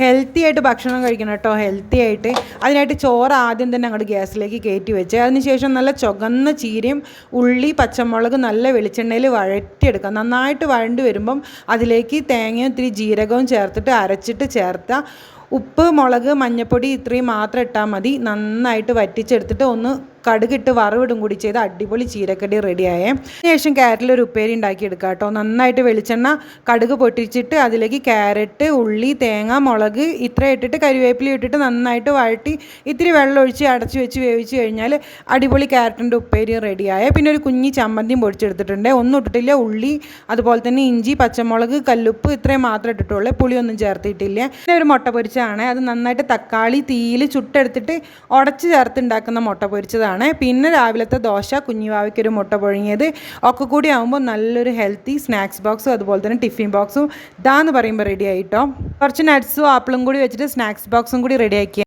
Healthy ആയിട്ട് ഭക്ഷണം കഴിക്കണം കേട്ടോ. ഹെൽത്തി ആയിട്ട് അതിനായിട്ട് ചോറ് ആദ്യം തന്നെ അങ്ങോട്ട് ഗ്യാസിലേക്ക് കയറ്റി വെച്ച് അതിനുശേഷം നല്ല ചുവന്ന ചീരയും ഉള്ളി പച്ചമുളക് നല്ല വെളിച്ചെണ്ണയിൽ വഴറ്റിയെടുക്കുക. നന്നായിട്ട് വഴണ്ടി വരുമ്പം അതിലേക്ക് തേങ്ങയും ഇത്തിരി ജീരകവും ചേർത്തിട്ട് അരച്ചിട്ട് ചേർത്താൽ ഉപ്പ് മുളക് മഞ്ഞൾപ്പൊടി ഇത്രയും മാത്രം ഇട്ടാൽ മതി. നന്നായിട്ട് വറ്റിച്ചെടുത്തിട്ട് ഒന്ന് കടുകിട്ട് വറവിടും കൂടി ചെയ്ത് അടിപൊളി ചീരക്കടി റെഡിയായേ. അതിനുശേഷം ക്യാരറ്റിലൊരു ഉപ്പേരി ഉണ്ടാക്കിയെടുക്കുക കേട്ടോ. നന്നായിട്ട് വെളിച്ചെണ്ണ കടുക് പൊട്ടിച്ചിട്ട് അതിലേക്ക് ക്യാരറ്റ് ഉള്ളി തേങ്ങ മുളക് ഇത്ര ഇട്ടിട്ട് കരിവേപ്പില ഇട്ടിട്ട് നന്നായിട്ട് വഴറ്റി ഇത്തിരി വെള്ളം ഒഴിച്ച് അടച്ച് വെച്ച് വേവിച്ച് കഴിഞ്ഞാൽ അടിപൊളി ക്യാരറ്റിൻ്റെ ഉപ്പേരി റെഡിയായേ. പിന്നെ ഒരു കുഞ്ഞി ചമ്മന്തിയും പൊടിച്ചെടുത്തിട്ടുണ്ട്. ഒന്നും ഇട്ടിട്ടില്ല. ഉള്ളി അതുപോലെ തന്നെ ഇഞ്ചി പച്ചമുളക് കല്ലുപ്പ് ഇത്രയും മാത്രം ഇട്ടിട്ടുള്ളൂ. പുളിയൊന്നും ചേർത്തിട്ടില്ല. പിന്നെ ഒരു മുട്ട പൊരിച്ചതാണ്. അത് നന്നായിട്ട് തക്കാളി തീയിൽ ചുട്ടെടുത്തിട്ട് ഉടച്ച് ചേർത്ത് ഉണ്ടാക്കുന്ന മുട്ട പൊരിച്ചതാണ്. പിന്നെ രാവിലത്തെ ദോശ കുഞ്ഞിവാവയ്ക്കൊരു മുട്ട പുഴുങ്ങിയത് ഒക്കെ കൂടി ആകുമ്പോൾ നല്ലൊരു ഹെൽത്തി സ്നാക്സ് ബോക്സും അതുപോലെ തന്നെ ടിഫിൻ ബോക്സും ഇതാന്ന് പറയുമ്പോൾ റെഡി ആയിട്ടോ. കുറച്ച് നട്ട്സും ആപ്പിളും കൂടി വെച്ചിട്ട് സ്നാക്സ് ബോക്സും കൂടി റെഡി ആക്കി.